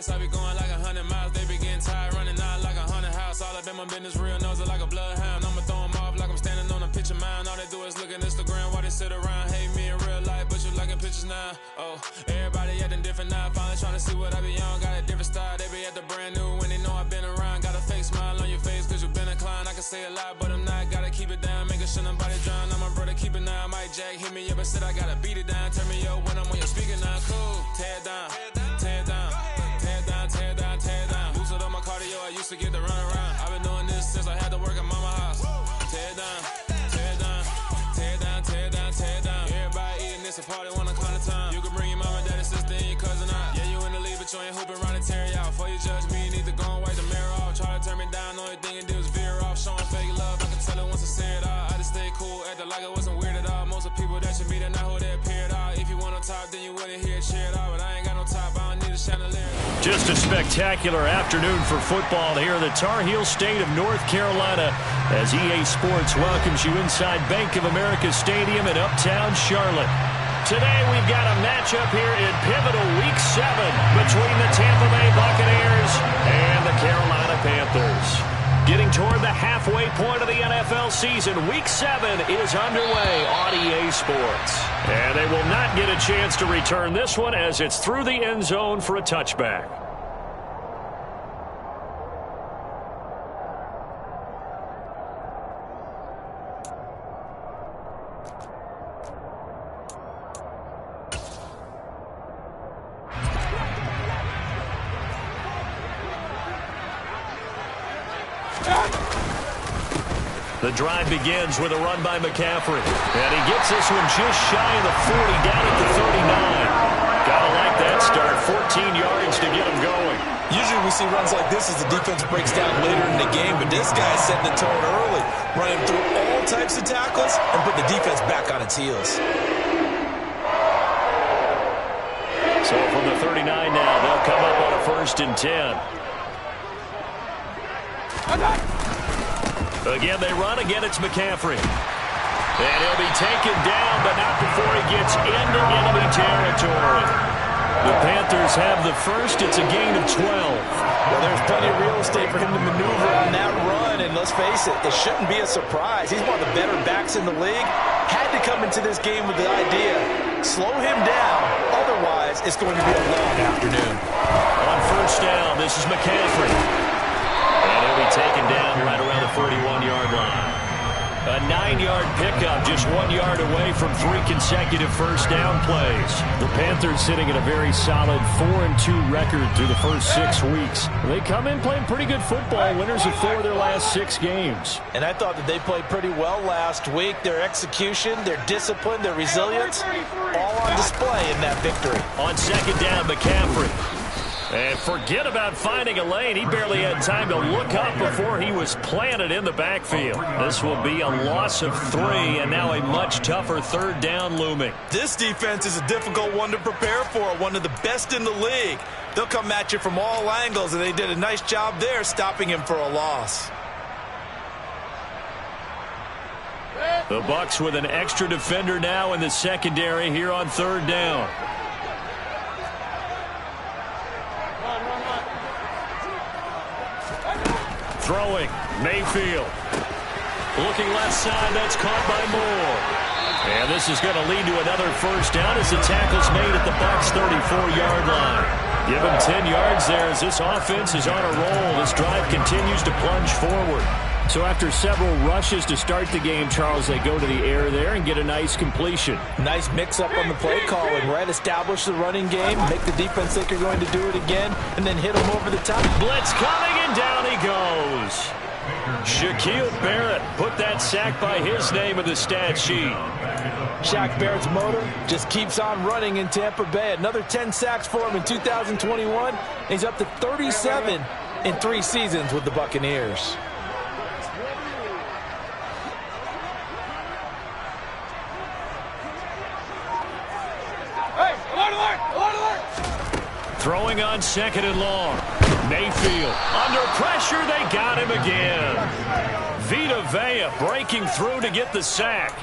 gas, I be going like 100 miles. They be getting tired, running out like a haunted house. All up in my business, real nose like a bloodhound. I'ma throw them off like I'm standing on a picture mound. All they do is look at Instagram while they sit around. Hate me in real life, but you liking pictures now. Oh, everybody acting different now. Finally trying to see what I be on. Got a different style, they be at the brand new when they know I've been around. Got a fake smile on your face cause you been inclined. I can say a lot, but I'm not. Gotta keep it down, making sure nobody drown. I'm my brother, keep it now. Mike Jack hit me up and said I gotta beat it down. Turn me up when I'm on your speaker now. Cool, tear it down, tear it down, tear it down, tear it down, tear it down. Boosted up my cardio, I used to get to run around. I've been doing this since I had to work at mama house. Tear it down, tear it down, tear it down, tear it down, tear it down. Everybody eating this a party one o'clock of time. You can bring your mama, daddy, sister, and your cousin out. Yeah, you in the lead, but you ain't hooping around and tear it out. Before you judge me, you need to go and wipe the mirror off. Try to turn me down, only thing you do is veer off. Showing fake love, I can tell it once I say it all. I just stay cool, acting like it wasn't weird at all. Most of the people that you meet are not who they appear at all. If you want on top, then you wouldn't hear it cheer at all. But I ain't got no top, I don't need a chandelier. Just a spectacular afternoon for football here in the Tar Heel state of North Carolina as EA Sports welcomes you inside Bank of America Stadium in Uptown Charlotte. Today we've got a matchup here in pivotal Week 7 between the Tampa Bay Buccaneers and the Carolina Panthers. Getting toward the halfway point of the NFL season, Week 7 is underway on EA Sports. And they will not get a chance to return this one as it's through the end zone for a touchback. The drive begins with a run by McCaffrey. And he gets this one just shy of the 40, down at the 39. Gotta like that start. 14 yards to get him going. Usually we see runs like this as the defense breaks down later in the game, but this guy's setting the tone early, running through all types of tackles and put the defense back on its heels. So from the 39 now, they'll come up on a 1st and 10. Again, they run. Again, it's McCaffrey. And he'll be taken down, but not before he gets into enemy territory. The Panthers have the first. It's a gain of 12. Well, there's plenty of real estate for him to maneuver on that run, and let's face it, it shouldn't be a surprise. He's one of the better backs in the league. Had to come into this game with the idea, slow him down, otherwise it's going to be a long afternoon. On 1st down, this is McCaffrey. And he'll be taken down right around the 41-yard line. A 9-yard pickup, just 1 yard away from 3 consecutive 1st down plays. The Panthers sitting at a very solid 4-2 record through the first 6 weeks. They come in playing pretty good football, winners of 4 of their last 6 games. And I thought that they played pretty well last week. Their execution, their discipline, their resilience, all on display in that victory. On 2nd down, McCaffrey. And forget about finding a lane. He barely had time to look up before he was planted in the backfield. This will be a loss of 3, and now a much tougher 3rd down looming. This defense is a difficult one to prepare for, one of the best in the league. They'll come at you from all angles, and they did a nice job there stopping him for a loss. The Bucs with an extra defender now in the secondary here on 3rd down. Throwing, Mayfield. Looking left side, that's caught by Moore. And this is going to lead to another 1st down as the tackle's made at the Bucs' 34-yard line. Give him 10 yards there as this offense is on a roll. This drive continues to plunge forward. So after several rushes to start the game, Charles, they go to the air there and get a nice completion. Nice mix-up on the play calling, right? Establish the running game, make the defense think you're going to do it again, and then hit them over the top. Blitz coming, and down he goes. Shaquille Barrett put that sack by his name in the stat sheet. Shaq Barrett's motor just keeps on running in Tampa Bay. Another 10 sacks for him in 2021. He's up to 37 in 3 seasons with the Buccaneers. Throwing on 2nd and long. Mayfield under pressure. They got him again. Vita Vea breaking through to get the sack.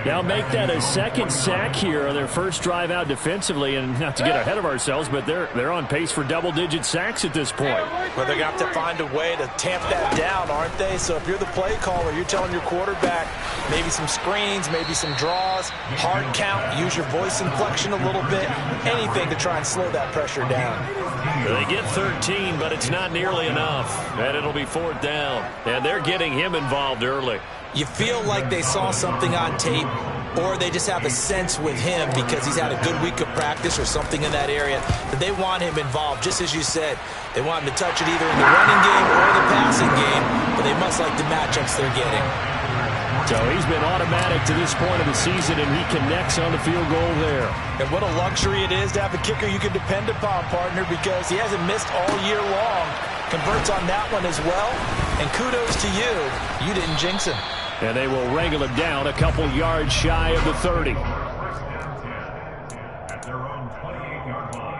Now make that a second sack here on their first drive out defensively, and not to get ahead of ourselves, but they're on pace for double-digit sacks at this point. Well, they're going to have to find a way to tamp that down, aren't they? So if you're the play caller, you're telling your quarterback maybe some screens, maybe some draws, hard count, use your voice inflection a little bit, anything to try and slow that pressure down. They get 13, but it's not nearly enough, and it'll be 4th down. And they're getting him involved early. You feel like they saw something on tape, or they just have a sense with him because he's had a good week of practice or something in that area that they want him involved. Just as you said, they want him to touch it either in the running game or the passing game, but they must like the matchups they're getting. So he's been automatic to this point of the season, and he connects on the field goal there. And what a luxury it is to have a kicker you can depend upon, partner, because he hasn't missed all year long. Converts on that one as well, and kudos to you. You didn't jinx him. And they will wrangle him down a couple yards shy of the 30. At their own 28-yard line.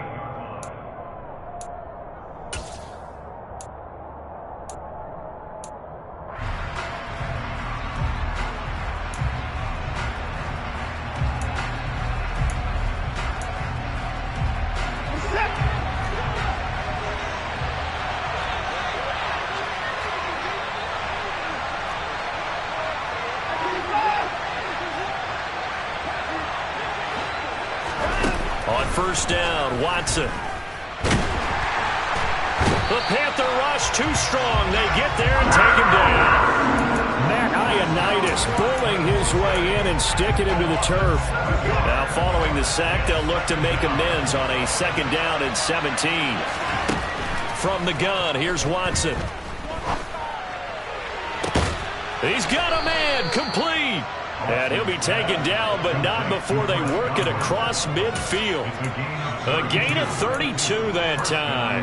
On first down, Watson. The Panther rush too strong. They get there and take him down. Matt Ioannidis bullying his way in and sticking him to the turf. Now following the sack, they'll look to make amends on a 2nd down and 17. From the gun, here's Watson. He's got a man, complete. And he'll be taken down, but not before they work it across midfield. A gain of 32 that time.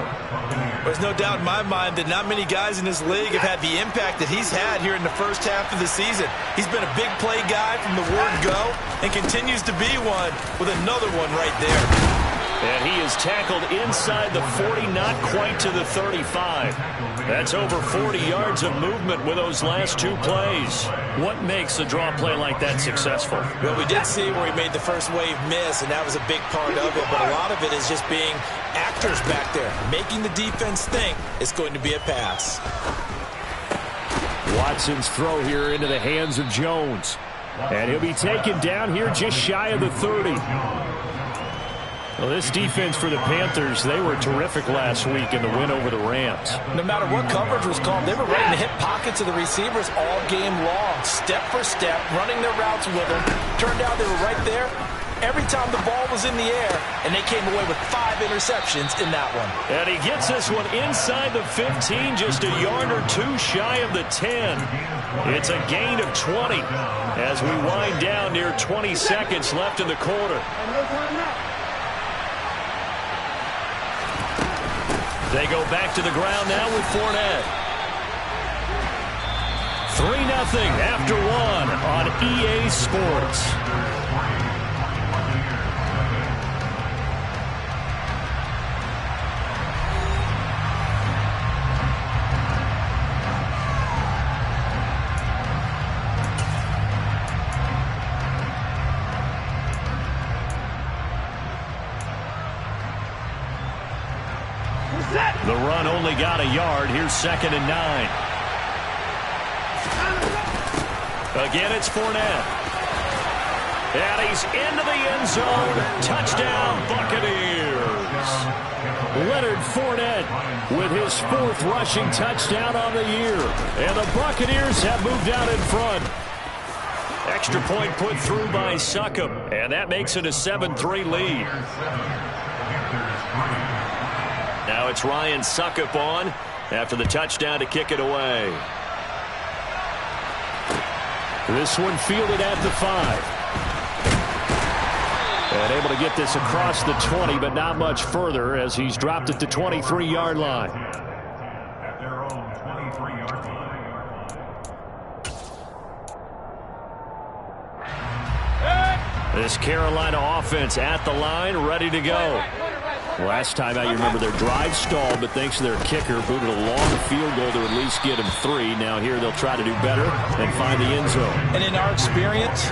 There's no doubt in my mind that not many guys in this league have had the impact that he's had here in the first half of the season. He's been a big play guy from the word go and continues to be one with another one right there. And he is tackled inside the 40, not quite to the 35. That's over 40 yards of movement with those last 2 plays. What makes a draw play like that successful? Well, we did see where he made the first wave miss, and that was a big part of it. But a lot of it is just being actors back there, making the defense think it's going to be a pass. Watson's throw here into the hands of Jones. And he'll be taken down here just shy of the 30. Well, this defense for the Panthers, they were terrific last week in the win over the Rams. No matter what coverage was called, they were right in the hip pockets of the receivers all game long, step for step, running their routes with them. Turned out they were right there every time the ball was in the air, and they came away with 5 interceptions in that one. And he gets this one inside the 15, just a yard or 2 shy of the 10. It's a gain of 20 as we wind down near 20 seconds left in the quarter. They go back to the ground now with Fournette. 3-0 after 1 on EA Sports. The run only got a yard. Here's 2nd and 9. Again, it's Fournette. And he's into the end zone. Touchdown, Buccaneers. Leonard Fournette with his 4th rushing touchdown on the year. And the Buccaneers have moved out in front. Extra point put through by Succop. And that makes it a 7-3 lead. Now it's Ryan Succop on after the touchdown to kick it away. This one fielded at the 5. And able to get this across the 20, but not much further as he's dropped it to 23-yard line. At their own 23-yard line. This Carolina offense at the line, ready to go. Last time out, you remember their drive stalled, but thanks to their kicker, booted a long field goal to at least get them 3. Now here they'll try to do better and find the end zone. And in our experience,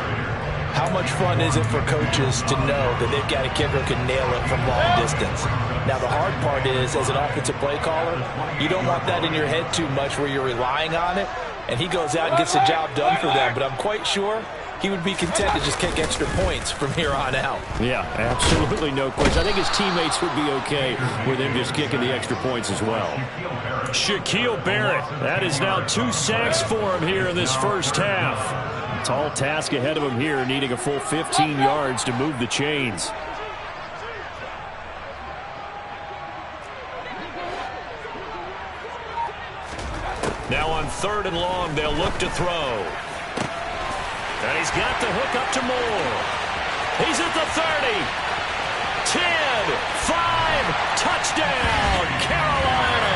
how much fun is it for coaches to know that they've got a kicker who can nail it from long distance? Now, the hard part is, as an offensive play caller, you don't want that in your head too much where you're relying on it, and he goes out and gets the job done for them. But I'm quite sure he would be content to just kick extra points from here on out. Yeah, absolutely no question. I think his teammates would be okay with him just kicking the extra points as well. Shaquille Barrett, that is now 2 sacks for him here in this first half. Tall task ahead of him here, needing a full 15 yards to move the chains. Now on 3rd and long, they'll look to throw. And he's got the hook up to Moore. He's at the 30. 10, 5, touchdown, Carolina.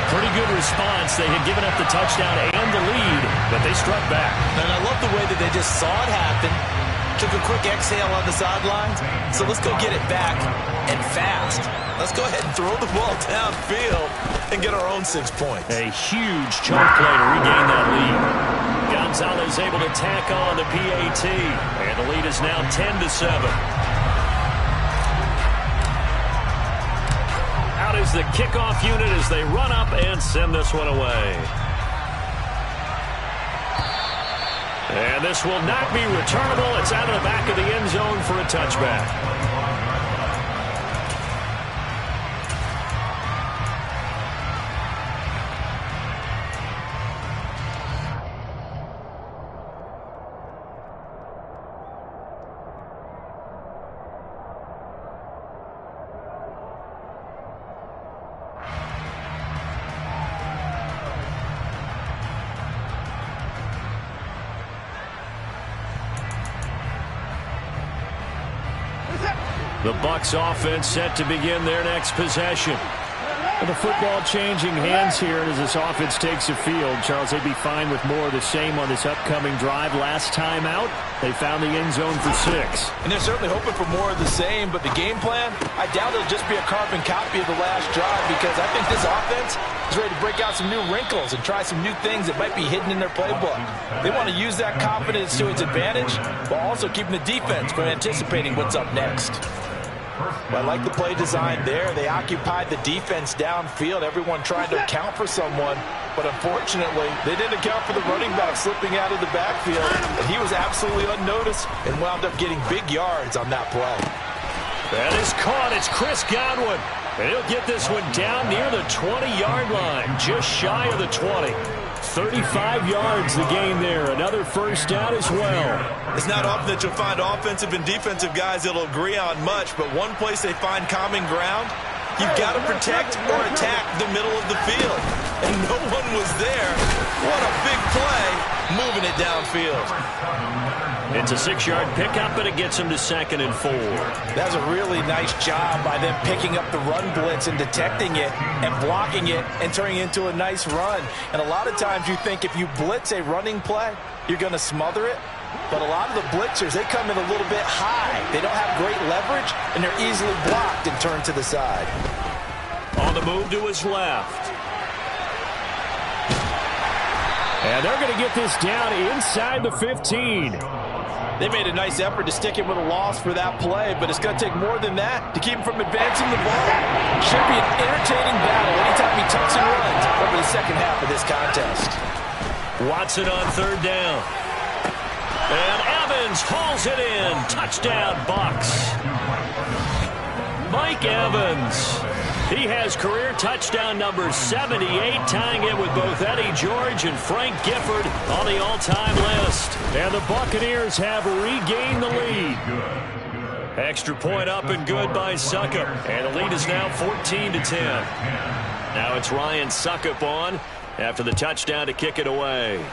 Pretty good response. They had given up the touchdown and the lead, but they struck back. And I love the way that they just saw it happen, took a quick exhale on the sidelines. So let's go get it back and fast. Let's go ahead and throw the ball downfield and get our own 6 points. A huge chunk play to regain that lead. Gonzalez able to tack on the PAT, and the lead is now 10-7. Out is the kickoff unit as they run up and send this one away. And this will not be returnable. It's out of the back of the end zone for a touchback. The Bucs offense set to begin their next possession. And the football changing hands here as this offense takes the field. Charles, they'd be fine with more of the same on this upcoming drive. Last time out, they found the end zone for 6. And they're certainly hoping for more of the same, but the game plan, I doubt it'll just be a carbon copy of the last drive, because I think this offense is ready to break out some new wrinkles and try some new things that might be hidden in their playbook. They want to use that confidence to its advantage while also keeping the defense from anticipating what's up next. Well, I like the play design there. They occupied the defense downfield, everyone trying to account for someone. But unfortunately, they didn't account for the running back slipping out of the backfield. And he was absolutely unnoticed and wound up getting big yards on that play. That is caught. It's Chris Godwin. And he'll get this one down near the 20-yard line, just shy of the 20. 35 yards the gain there. Another first down as well. It's not often that you'll find offensive and defensive guys that'll agree on much, but one place they find common ground, you've got to protect or attack the middle of the field. And no one was there. What a big play, moving it downfield. It's a 6-yard pickup, and it gets him to 2nd and 4. That's a really nice job by them picking up the run blitz and detecting it and blocking it and turning it into a nice run. And a lot of times you think if you blitz a running play, you're going to smother it. But a lot of the blitzers, they come in a little bit high. They don't have great leverage, and they're easily blocked and turned to the side. On the move to his left. And they're going to get this down inside the 15. They made a nice effort to stick him with a loss for that play, but it's going to take more than that to keep him from advancing the ball. Should be an entertaining battle anytime he tucks and runs over the second half of this contest. Watson on 3rd down. And Evans hauls it in. Touchdown, Bucs. Mike Evans. He has career touchdown number 78, tying it with both Eddie George and Frank Gifford on the all-time list. And the Buccaneers have regained the lead. Extra point up and good by Succop. And the lead is now 14-10. Now it's Ryan Succop on after the touchdown to kick it away.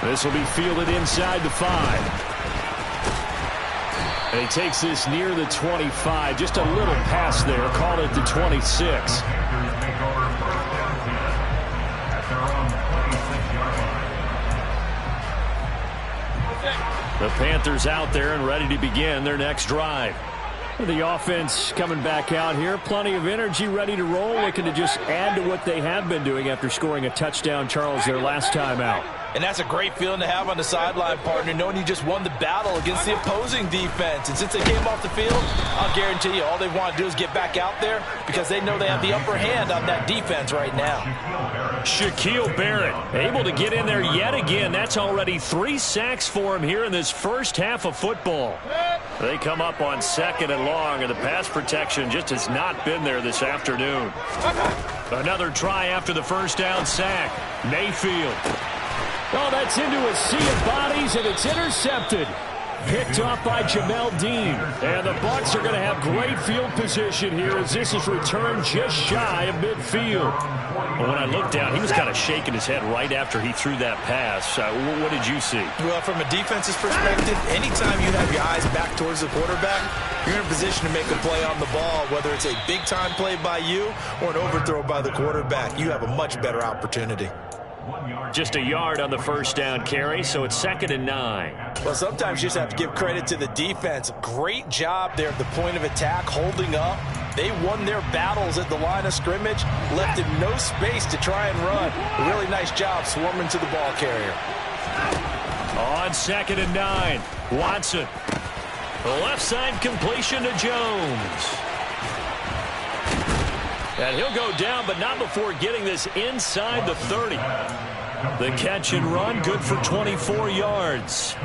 This will be fielded inside the 5. And he takes this near the 25. Just a little pass there. Call it the 26. The Panthers out there and ready to begin their next drive. The offense coming back out here. Plenty of energy, ready to roll, looking to just add to what they have been doing after scoring a touchdown, Charles, their last time out. And that's a great feeling to have on the sideline, partner, knowing you just won the battle against the opposing defense. And since they came off the field, I'll guarantee you all they want to do is get back out there because they know they have the upper hand on that defense right now. Shaquille Barrett able to get in there yet again. That's already 3 sacks for him here in this first half of football. They come up on 2nd and long, and the pass protection just has not been there this afternoon. Another try after the first down sack. Mayfield. Oh, that's into a sea of bodies, and it's intercepted. Picked off by Jamel Dean. And the Bucs are going to have great field position here as this is returned just shy of midfield. Well, when I looked down, he was kind of shaking his head right after he threw that pass. What did you see? Well, from a defense's perspective, anytime you have your eyes back towards the quarterback, you're in a position to make a play on the ball, whether it's a big-time play by you or an overthrow by the quarterback. You have a much better opportunity. Just a yard on the first down carry, so it's 2nd and 9. Well, sometimes you just have to give credit to the defense. Great job there at the point of attack, holding up. They won their battles at the line of scrimmage, left him no space to try and run. A really nice job swarming to the ball carrier. On 2nd and 9, Watson. The left side completion to Jones. And he'll go down, but not before getting this inside the 30. The catch and run, good for 24 yards.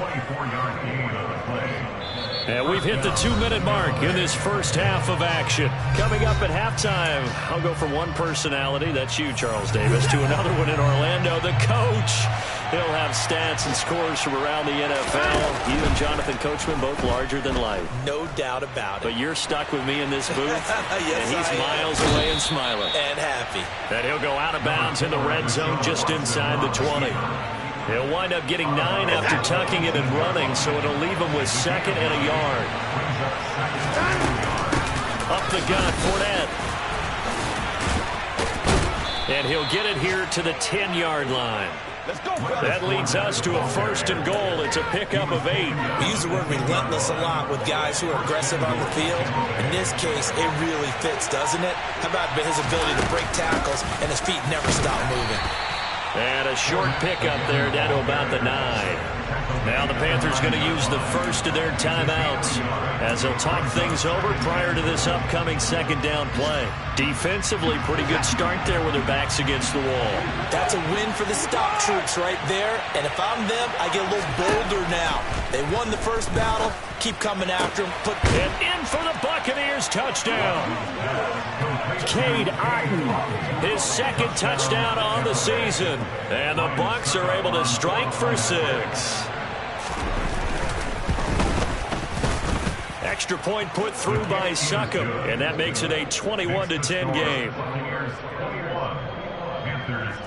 And we've hit the 2-minute mark in this first half of action. Coming up at halftime, I'll go from one personality, that's you, Charles Davis, to another one in Orlando, the coach. He'll have stats and scores from around the NFL. You and Jonathan Coachman both larger than life. No doubt about it. But you're stuck with me in this booth, yes, and he's miles away and smiling. And happy. And he'll go out of bounds in the red zone just inside the 20. He'll wind up getting 9 after tucking it and running, so it'll leave him with 2nd and a yard. Up the gut, Fournette. And he'll get it here to the 10-yard line. That leads us to a 1st and goal. It's a pickup of 8. We use the word relentless a lot with guys who are aggressive on the field. In this case, it really fits, doesn't it? How about his ability to break tackles and his feet never stop moving? And a short pickup there down to about the 9. Now the Panthers going to use the first of their timeouts as they'll talk things over prior to this upcoming 2nd down play. Defensively, pretty good start there with their backs against the wall. That's a win for the stock troops right there. And if I'm them, I get a little bolder now. They won the first battle. Keep coming after them. And in for the Buccaneers touchdown. Cade Otton, his 2nd touchdown on the season. And the Bucs are able to strike for 6. Extra point put through by Succop, and that makes it a 21-10 game. Panthers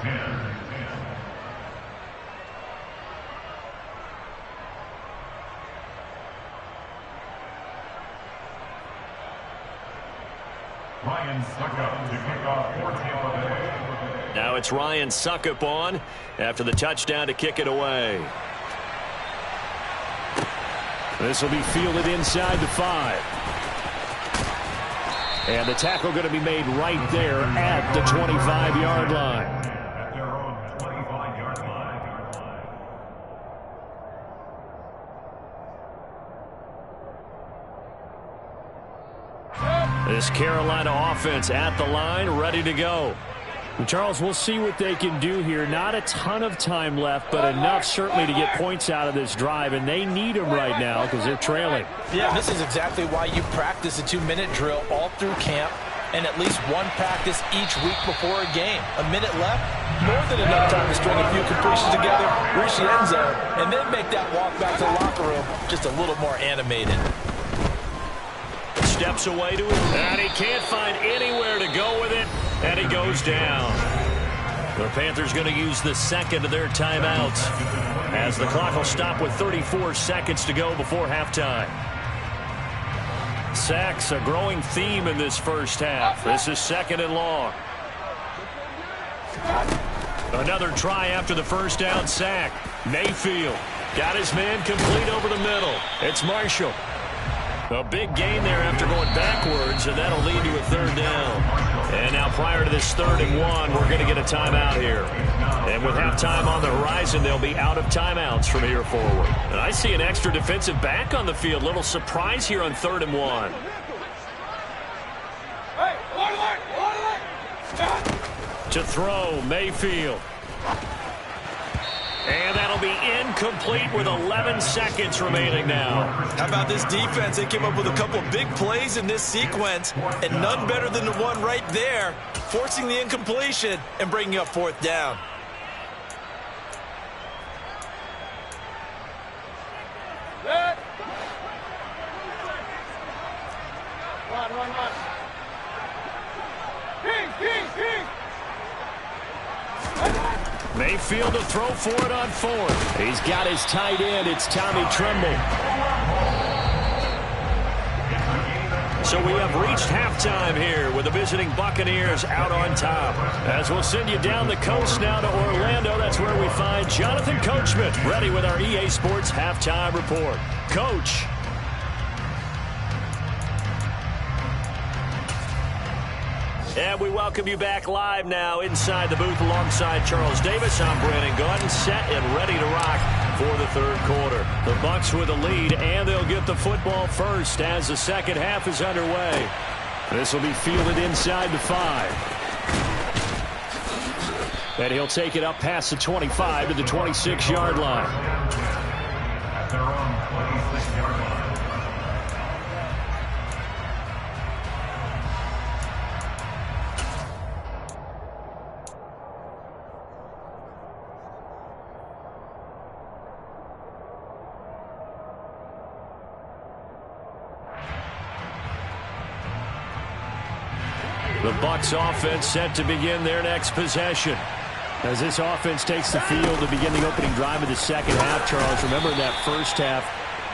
10. Ryan Succop to kick off for Tampa Bay. Now it's Ryan Succop on after the touchdown to kick it away. This will be fielded inside the 5. And the tackle going to be made right there at the 25-yard line. At their own 25-yard line. This Carolina offense at the line, ready to go. And Charles, we'll see what they can do here. Not a ton of time left, but enough certainly to get points out of this drive, and they need them right now because they're trailing. Yeah, this is exactly why you practice a 2-minute drill all through camp and at least one practice each week before a game. A minute left, more than enough time to string a few completions together, reach the end zone, and then make that walk back to the locker room just a little more animated. Steps away to it, and he can't find anywhere to go with it, and he goes down. The Panthers going to use the 2nd of their timeouts as the clock will stop with 34 seconds to go before halftime. Sacks, a growing theme in this first half. This is 2nd and long. Another try after the first down sack. Mayfield. Got his man complete over the middle. It's Marshall. A big gain there after going backwards, and that'll lead to a third down. And now prior to this 3rd and 1, we're going to get a timeout here. And with halftime on the horizon, they'll be out of timeouts from here forward. And I see an extra defensive back on the field. Little surprise here on 3rd and 1. To throw, Mayfield. And that'll be incomplete with 11 seconds remaining now. How about this defense? They came up with a couple of big plays in this sequence, and none better than the one right there, forcing the incompletion and bringing up 4th down. Run. Mayfield to throw for it on 4th. He's got his tight end. It's Tommy Tremble. So we have reached halftime here with the visiting Buccaneers out on top. As we'll send you down the coast now to Orlando, that's where we find Jonathan Coachman ready with our EA Sports halftime report. Coach. And we welcome you back live now inside the booth alongside Charles Davis. I'm Brandon Gaudin, set and ready to rock for the 3rd quarter. The Bucs with a lead, and they'll get the football first as the second half is underway. This will be fielded inside the 5. And he'll take it up past the 25 to the 26-yard line. At their own 26-yard line. The Bucs offense set to begin their next possession. As this offense takes the field to begin the opening drive of the second half, Charles, remember in that first half,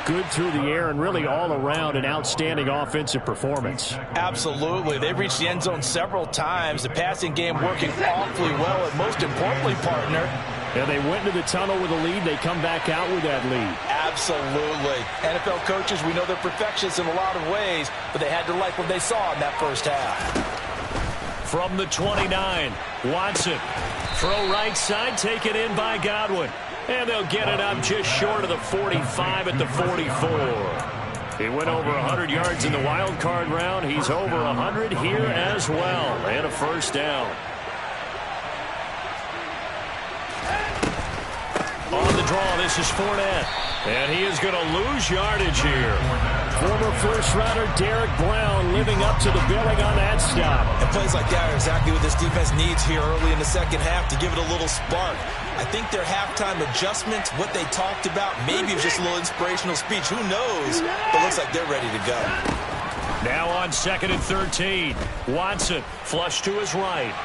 good through the air and really all around an outstanding offensive performance. Absolutely. They've reached the end zone several times. The passing game working awfully well, and most importantly, partner, and they went into the tunnel with a lead. They come back out with that lead. Absolutely. NFL coaches, we know they're perfectionists in a lot of ways, but they had to like what they saw in that first half. From the 29, Watson. Throw right side, taken in by Godwin. And they'll get it up just short of the 45 at the 44. He went over 100 yards in the wild card round. He's over 100 here as well. And a first down. On the draw, this is Fournette. And he is going to lose yardage here. Former first-rounder Derek Brown living up to the billing on that stop. And plays like that are exactly what this defense needs here early in the second half to give it a little spark. I think their halftime adjustments, what they talked about, maybe it was just a little inspirational speech. Who knows? But it looks like they're ready to go. Now on 2nd and 13. Watson flush to his right.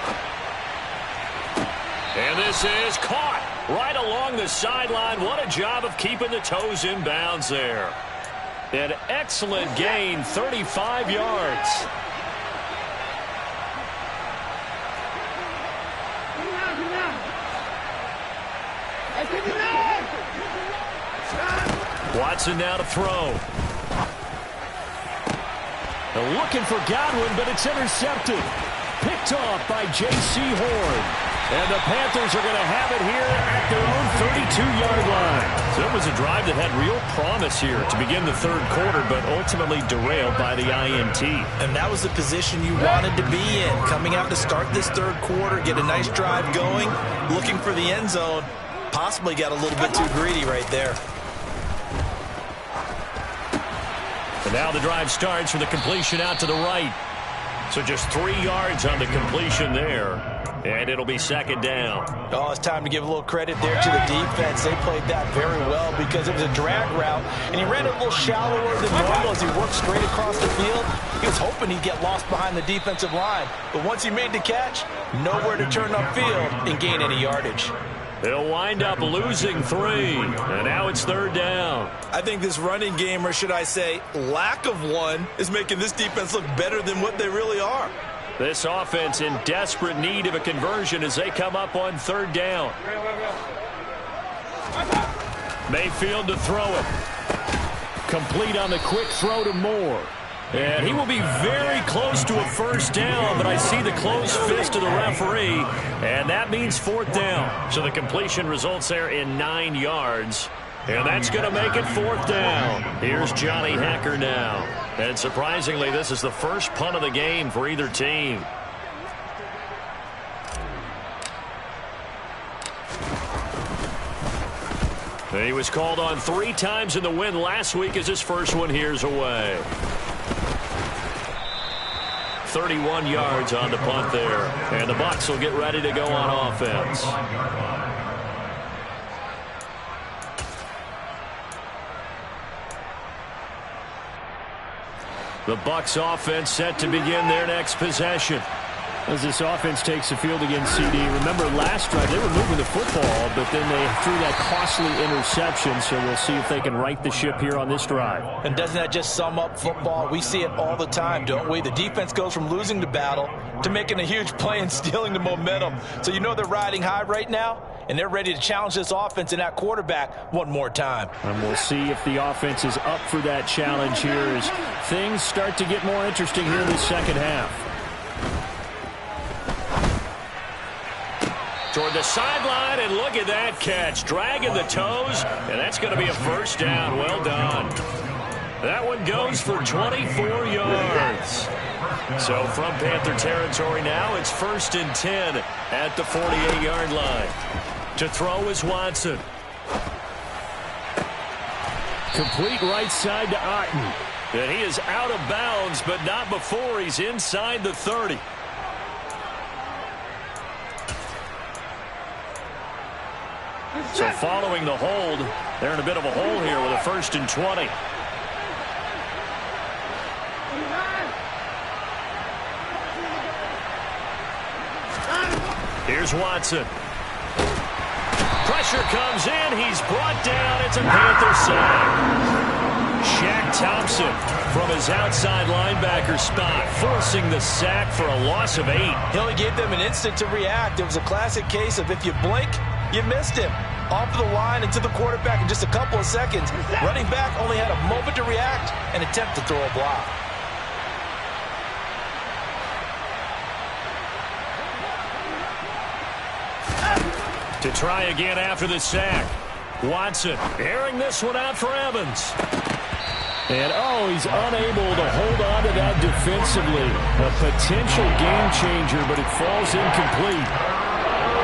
And this is caught right along the sideline. What a job of keeping the toes in bounds there. An excellent gain, 35 yards. Watson now to throw. They're looking for Godwin, but it's intercepted. Picked off by J.C. Horn. And the Panthers are going to have it here at their own 32-yard line. So it was a drive that had real promise here to begin the 3rd quarter, but ultimately derailed by the INT. And that was the position you wanted to be in. Coming out to start this 3rd quarter, get a nice drive going, looking for the end zone. Possibly got a little bit too greedy right there. And now the drive starts with a completion out to the right. So just 3 yards on the completion there. And it'll be 2nd down. Oh, it's time to give a little credit there to the defense. They played that very well because it was a drag route, and he ran a little shallower than normal as he worked straight across the field. He was hoping he'd get lost behind the defensive line. But once he made the catch, nowhere to turn upfield and gain any yardage. They'll wind up losing 3, and now it's 3rd down. I think this running game, or should I say lack of one, is making this defense look better than what they really are. This offense in desperate need of a conversion as they come up on 3rd down. Mayfield to throw it. Complete on the quick throw to Moore. And he will be very close to a first down, but I see the closed fist of the referee, and that means fourth down. So the completion results there in 9 yards, and that's going to make it fourth down. Here's Johnny Hacker now. And surprisingly, this is the first punt of the game for either team. He was called on 3 times in the win last week as his first one here's away. 31 yards on the punt there. And the Bucs will get ready to go on offense. The Bucs offense set to begin their next possession. As this offense takes the field against CD, remember last drive they were moving the football, but then they threw that costly interception, so we'll see if they can right the ship here on this drive. And doesn't that just sum up football? We see it all the time, don't we? The defense goes from losing the battle to making a huge play and stealing the momentum. So you know they're riding high right now, and they're ready to challenge this offense and that quarterback one more time. And we'll see if the offense is up for that challenge here as things start to get more interesting here in the second half. Toward the sideline, and look at that catch. Dragging the toes, and that's going to be a first down. Well done. That one goes for 24 yards. So from Panther territory now, it's 1st and 10 at the 48-yard line. To throw is Watson. Complete right side to Otten. And he is out of bounds, but not before he's inside the 30. So following the hold, they're in a bit of a hole here with a 1st and 20. Here's Watson. Pressure comes in. He's brought down. It's a Panther sack. Shaq Thompson from his outside linebacker spot, forcing the sack for a loss of 8. He only gave them an instant to react. It was a classic case of if you blink, you missed him. Off of the line and to the quarterback in just a couple of seconds. Running back only had a moment to react and attempt to throw a block. To try again after the sack. Watson airing this one out for Evans. And, he's unable to hold on to that defensively. A potential game changer, but it falls incomplete.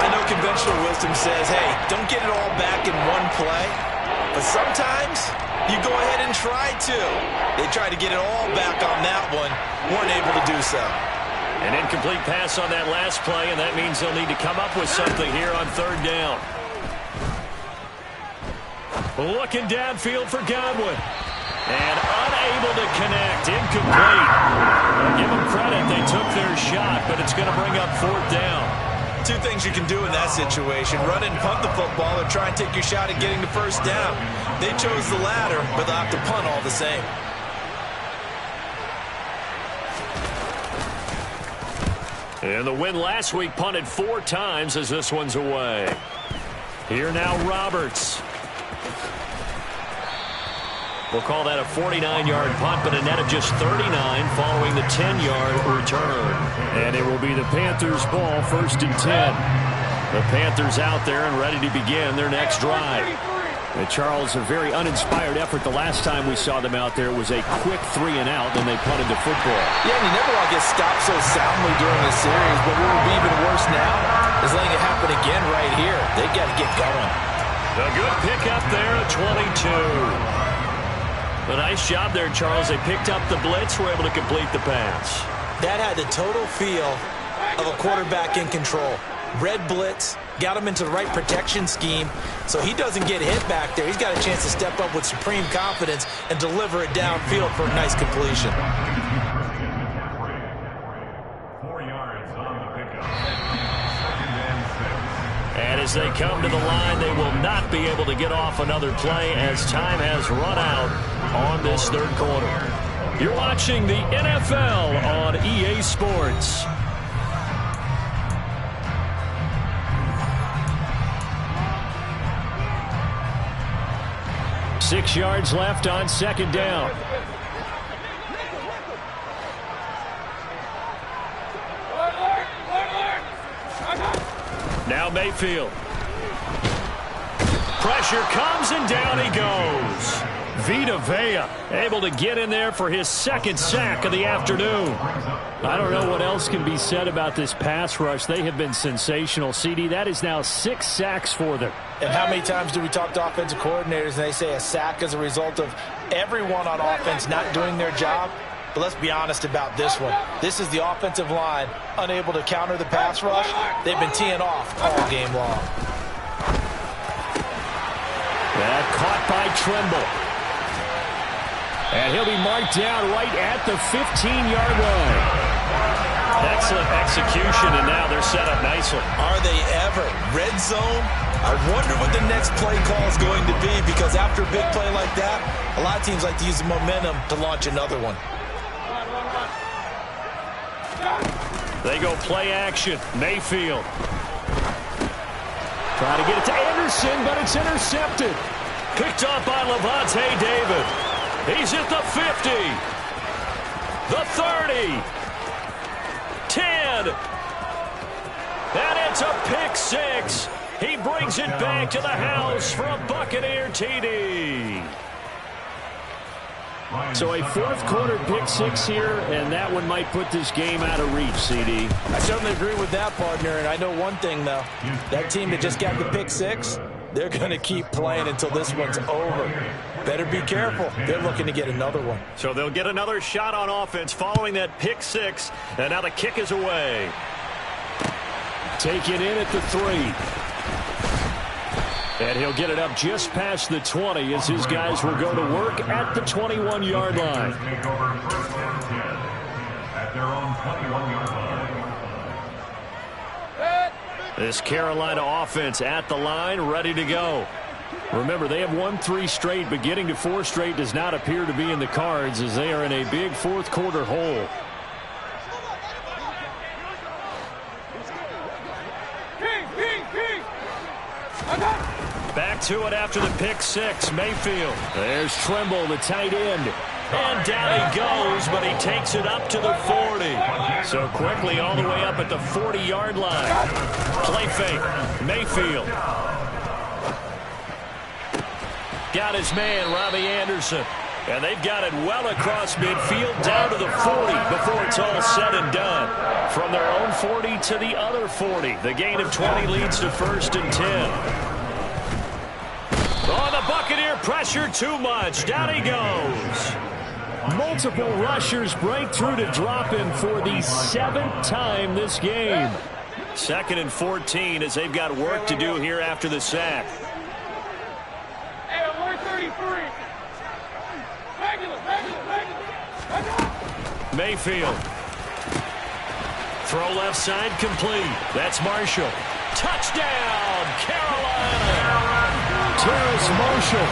I know conventional wisdom says, hey, don't get it all back in one play. But sometimes you go ahead and try to. They tried to get it all back on that one. Weren't able to do so. An incomplete pass on that last play, and that means they'll need to come up with something here on 3rd down. Looking downfield for Godwin. And unable to connect. Incomplete. Give them credit. They took their shot, but it's going to bring up 4th down. 2 things you can do in that situation. Run and punt the football or try and take your shot at getting the 1st down. They chose the latter, but they'll have to punt all the same. And the win last week punted 4 times as this one's away. Here now Roberts. We'll call that a 49-yard punt, but a net of just 39 following the 10-yard return. And it will be the Panthers' ball, 1st and 10. The Panthers out there and ready to begin their next drive. And Charles, a very uninspired effort the last time we saw them out there. It was a quick 3 and out, then they punted the football. Yeah, and you never want to get stopped so soundly during this series, but what will be even worse now is letting it happen again right here. They got to get going. A good pickup there at 22. A nice job there, Charles. They picked up the blitz, were able to complete the pass. That had the total feel of a quarterback in control. Red blitz, got him into the right protection scheme, so he doesn't get hit back there. He's got a chance to step up with supreme confidence and deliver it downfield for a nice completion. 4 yards on the pickup. 2nd and 6. And as they come to the line, they will not be able to get off another play as time has run out on this 3rd quarter. You're watching the NFL on EA Sports. 6 yards left on second down. Now Mayfield. Pressure comes and down he goes. Vita Vea able to get in there for his second sack of the afternoon. I don't know what else can be said about this pass rush. They have been sensational, CD. That is now 6 sacks for them. And how many times do we talk to offensive coordinators and they say a sack is a result of everyone on offense not doing their job? But let's be honest about this one. This is the offensive line unable to counter the pass rush. They've been teeing off all game long. That caught by Tremble. And he'll be marked down right at the 15-yard line. Excellent execution, and now they're set up nicely. Are they ever? Red zone? I wonder what the next play call is going to be, because after a big play like that, a lot of teams like to use the momentum to launch another one. They go play action. Mayfield. Trying to get it to Anderson, but it's intercepted. Picked up by Levante David. He's at the 50. The 30. 10. And it's a pick six. He brings it back to the house for a Buccaneer TD. So a fourth quarter pick six here, and that one might put this game out of reach, CD. I certainly agree with that, partner, and I know one thing, though. That team that just got the pick six, they're going to keep playing until this one's over. Better be careful. They're looking to get another one. So they'll get another shot on offense following that pick six, and now the kick is away. Taken in at the 3. And he'll get it up just past the 20 as his guys will go to work at the 21-yard line. At their own 21-yard line. This Carolina offense at the line, ready to go. Remember, they have won 3 straight, but getting to 4 straight does not appear to be in the cards as they are in a big fourth quarter hole. Back to it after the pick six. Mayfield. There's Tremble, the tight end. And down he goes, but he takes it up to the 40. So quickly all the way up at the 40-yard line. Play fake. Mayfield. Got his man, Robbie Anderson. And they've got it well across midfield down to the 40 before it's all said and done. From their own 40 to the other 40. The gain of 20 leads to 1st and 10. Oh, the Buccaneer pressure too much. Down he goes. Multiple rushers break through to drop him for the 7th time this game. 2nd and 14 as they've got work to do here after the sack. Mayfield. Throw left side complete. That's Marshall. Touchdown, Carolina. Terrace Marshall,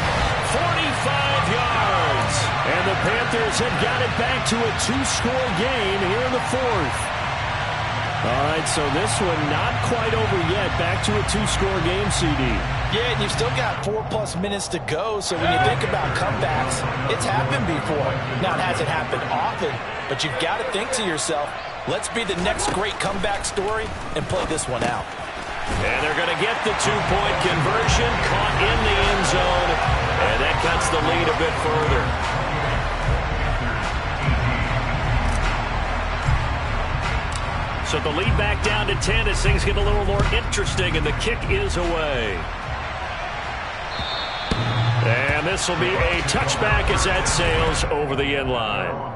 45 yards. And the Panthers have got it back to a 2-score game here in the 4th. All right, so this one not quite over yet. Back to a 2-score game, CD. Yeah, and you've still got 4+ minutes to go, so when you think about comebacks, it's happened before. Now, it hasn't happened often, but you've got to think to yourself, let's be the next great comeback story and play this one out. And they're going to get the 2-point conversion, caught in the end zone, and that cuts the lead a bit further. So the lead back down to 10 as things get a little more interesting, and the kick is away. And this will be a touchback as that sails over the end line.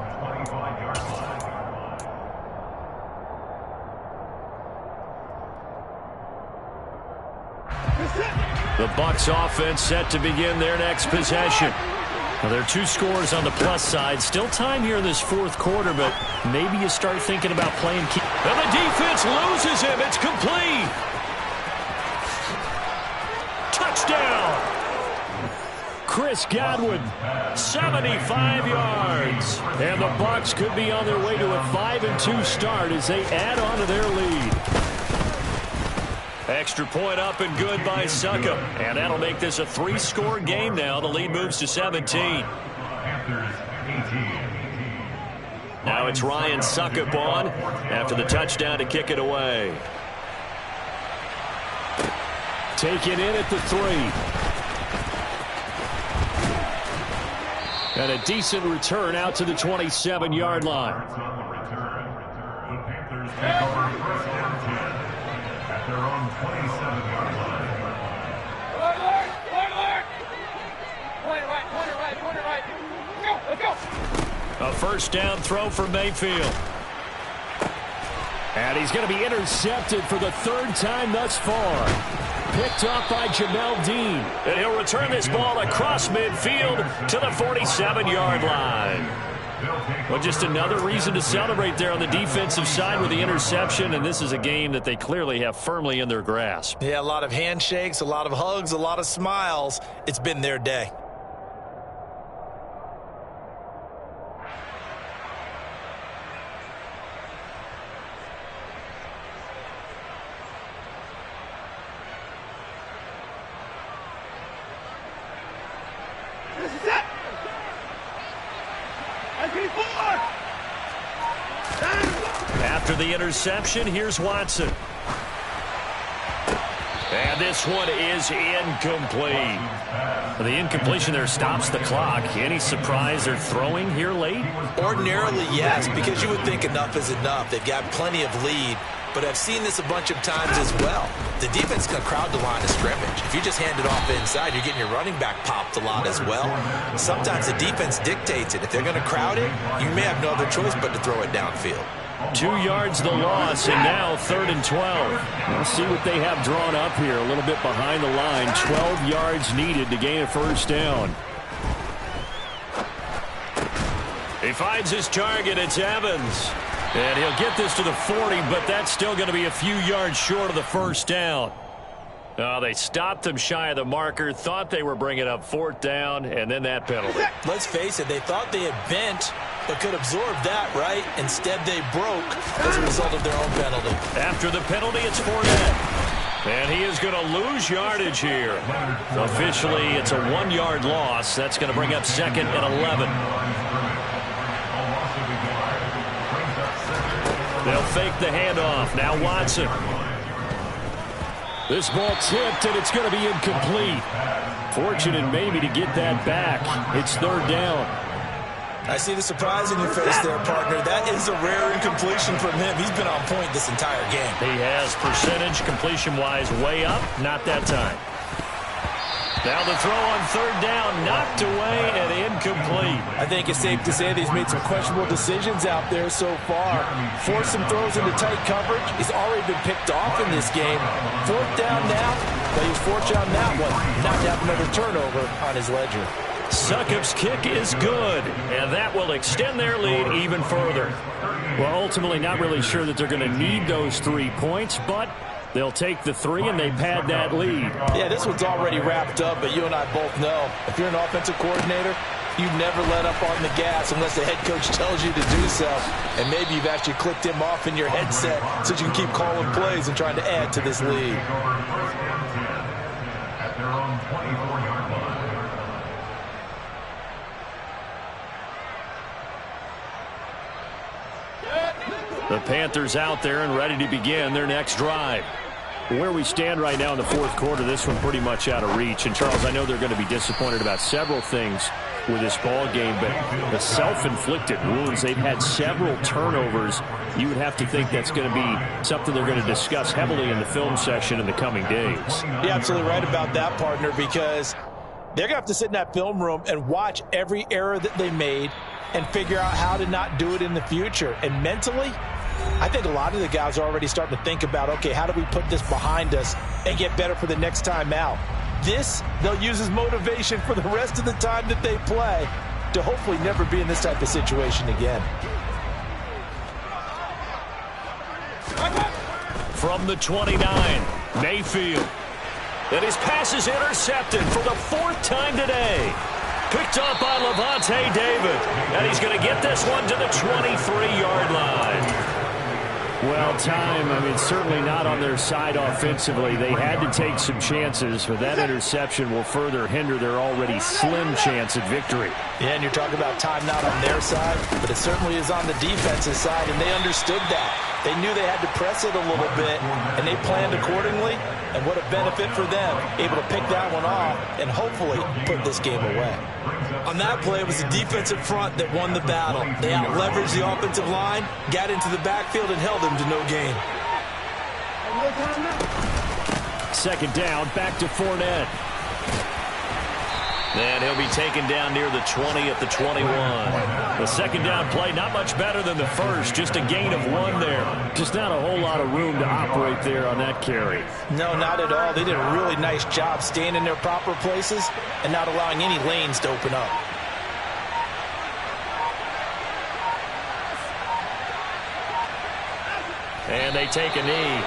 The Bucs offense set to begin their next possession. Well, there are 2 scores on the plus side. Still time here in this 4th quarter, but maybe you start thinking about playing key. And the defense loses him. It's complete. Touchdown. Chris Godwin, 75 yards. And the Bucs could be on their way to a 5-2 start as they add on to their lead. Extra point up and good by Suckup. And that'll make this a 3-score game now. The lead moves to 17. Now it's Ryan Suckup on after the touchdown to kick it away. Taken in at the 3. And a decent return out to the 27-yard line. The Panthers take over first down 10 at their own 27-yard line. A first down throw for Mayfield. And he's going to be intercepted for the 3rd time thus far. Picked up by Jamel Dean. And he'll return this ball across midfield to the 47-yard line. Well, just another reason to celebrate there on the defensive side with the interception, and this is a game that they clearly have firmly in their grasp. Yeah, a lot of handshakes, a lot of hugs, a lot of smiles. It's been their day. After the interception, here's Watson. And this one is incomplete. The incompletion there stops the clock. Any surprise they're throwing here late? Ordinarily, yes, because you would think enough is enough. They've got plenty of lead, but I've seen this a bunch of times as well. The defense can crowd the line of scrimmage. If you just hand it off inside, you're getting your running back popped a lot as well. Sometimes the defense dictates it. If they're going to crowd it, you may have no other choice but to throw it downfield. 2 yards the loss, and now 3rd and 12. Let's see what they have drawn up here. A little bit behind the line. 12 yards needed to gain a first down. He finds his target. It's Evans. And he'll get this to the 40, but that's still going to be a few yards short of the first down. Oh, they stopped him shy of the marker, thought they were bringing up 4th down, and then that penalty. Let's face it, they thought they had bent, but could absorb that, right? Instead, they broke as a result of their own penalty. After the penalty, it's Fournette. And he is going to lose yardage here. Officially, it's a 1-yard loss. That's going to bring up 2nd and 11. They'll fake the handoff. Now Watson. This ball tipped, and it's going to be incomplete. Fortunate maybe to get that back. It's 3rd down. I see the surprise in your face there, partner. That is a rare incompletion from him. He's been on point this entire game. He has percentage completion-wise way up. Not that time. Now the throw on 3rd down, knocked away and incomplete. I think it's safe to say that he's made some questionable decisions out there so far. Forced some throws into tight coverage. He's already been picked off in this game. 4th down now, but he's fortunate on that one. Not to have another turnover on his ledger. Succup's kick is good, and that will extend their lead even further. Well, ultimately not really sure that they're going to need those 3 points, but they'll take the 3 and they pad that lead. Yeah, this one's already wrapped up, but you and I both know if you're an offensive coordinator, you never let up on the gas unless the head coach tells you to do so. And maybe you've actually clicked him off in your headset so you can keep calling plays and trying to add to this lead. At their own 24-yard line. The Panthers out there and ready to begin their next drive. Where we stand right now in the 4th quarter, this one pretty much out of reach. And, Charles, I know they're going to be disappointed about several things with this ball game, but the self-inflicted wounds, they've had several turnovers. You would have to think that's going to be something they're going to discuss heavily in the film session in the coming days. You're absolutely right about that, partner, because they're going to have to sit in that film room and watch every error that they made and figure out how to not do it in the future. And mentally, I think a lot of the guys are already starting to think about, okay, how do we put this behind us and get better for the next time out? This, they'll use as motivation for the rest of the time that they play to hopefully never be in this type of situation again. From the 29, Mayfield. And his pass is intercepted for the 4th time today. Picked up by Levante David. And he's going to get this one to the 23-yard line. Well, time, certainly not on their side offensively. They had to take some chances, but that interception will further hinder their already slim chance at victory. Yeah, and you're talking about time not on their side, but it certainly is on the defensive side, and they understood that. They knew they had to press it a little bit, and they planned accordingly, and what a benefit for them, able to pick that one off and hopefully put this game away. On that play, it was the defensive front that won the battle. They out-leveraged the offensive line, got into the backfield, and held them to no gain. Second down, back to Fournette. And he'll be taken down near the 20 at the 21. The second down play, not much better than the first. Just a gain of 1 there. Just not a whole lot of room to operate there on that carry. No, not at all. They did a really nice job staying in their proper places and not allowing any lanes to open up. And they take a knee.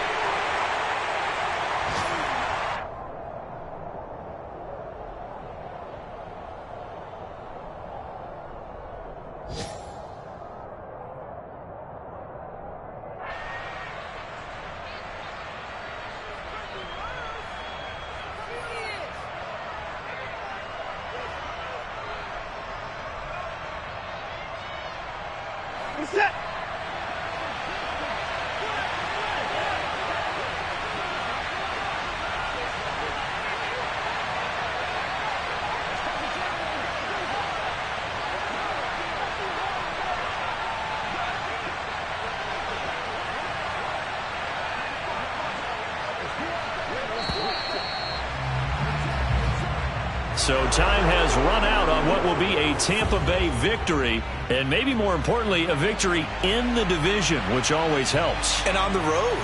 So time has run out on what will be a Tampa Bay victory, and maybe more importantly, a victory in the division, which always helps. And on the road.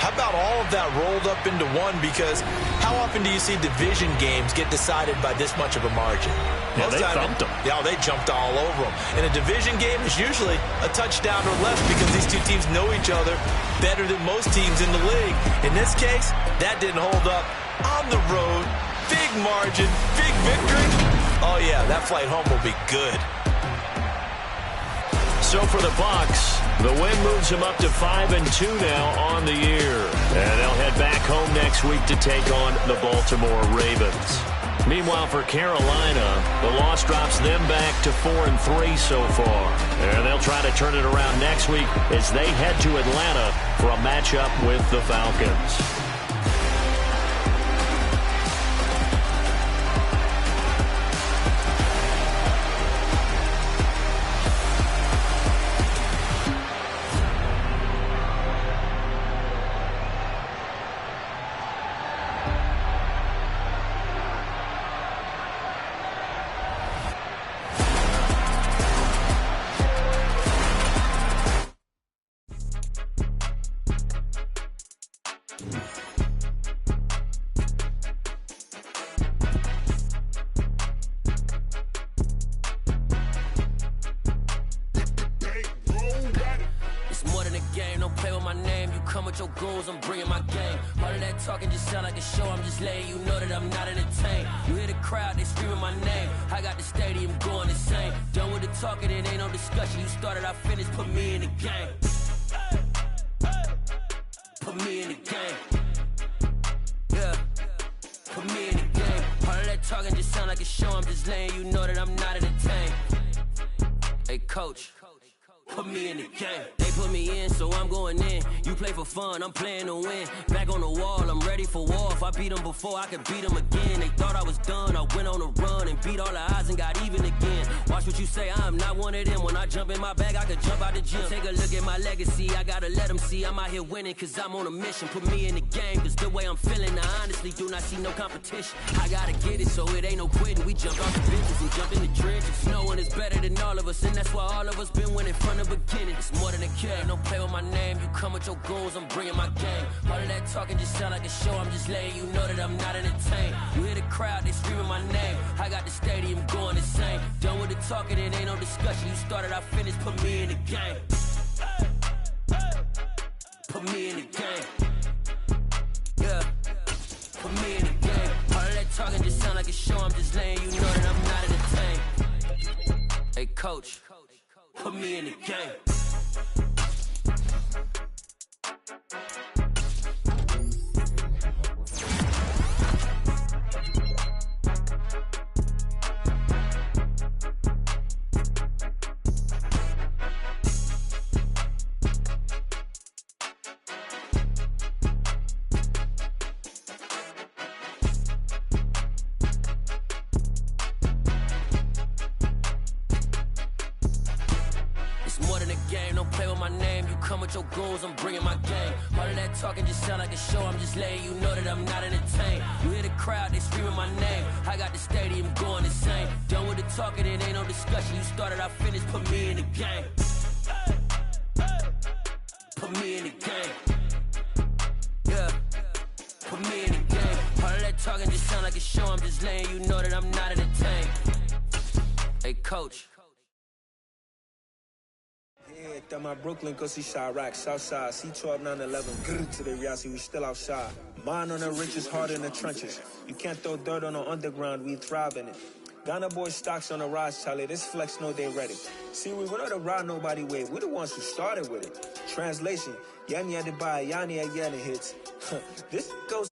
How about all of that rolled up into one? Because how often do you see division games get decided by this much of a margin? Yeah, they thumped them. Yeah, they jumped all over them. And a division game is usually a touchdown or less because these two teams know each other better than most teams in the league. In this case, that didn't hold up. On the road, big margin, big victory. Oh, yeah, that flight home will be good. So for the Bucs, the win moves them up to 5-2 now on the year. And they'll head back home next week to take on the Baltimore Ravens. Meanwhile, for Carolina, the loss drops them back to 4-3 so far. And they'll try to turn it around next week as they head to Atlanta for a matchup with the Falcons. I'm playing to win. Back on the wall, I'm ready for war. If I beat them before, I could beat them again. They thought I was done. I went on a run and beat all the odds and got even again. Watch what you say, I'm not one of them. When I jump in my bag, I could jump out the gym. Take a look at my legacy. I gotta let them see I'm out here winning, cause I'm on a mission. Put me in the game, cause the way I'm feeling, I honestly do not see no competition. I gotta get it, so it ain't no quitting. We jump off the benches and jump in the trenches. No one is better than all of us, and that's why all of us been winning from the beginning. It's more than a game, don't play with my name. You come with your goons, I'm bringing my game. All of that talking just sound like a show. I'm just letting you know that I'm not entertained. You hear the crowd, they screaming my name. I got the stadium going insane. Done with the talking, it ain't no discussion. You started, I finished, put me in the game. Put me in the game. Yeah, put me in the game. All of that talking just sound like a show. I'm just letting you know that I'm not entertained. Hey coach, put me in the game. come with your goons, I'm bringing my gang. All of that talking just sound like a show, I'm just letting you know that I'm not entertained. You hear the crowd, they screaming my name. I got the stadium going insane. Done with the talking, it ain't no discussion. You started, I finished, put me in the game. Put me in the game. Yeah. Put me in the game. All of that talking just sound like a show, I'm just letting you know that I'm not entertained. Hey, coach. Yeah, that my Brooklyn, go see Chirac, Southside, C12, 911, grrr to the reality, we still outside. Mine on the riches, hard in the trenches. You can't throw dirt on the underground, we thrive in it. Ghana boys stocks on the rise, Charlie, this flex know they ready. See, we went on the ride nobody wave, we the ones who started with it. Translation, Yanni had to buy, Yanni had Yanni hits. This goes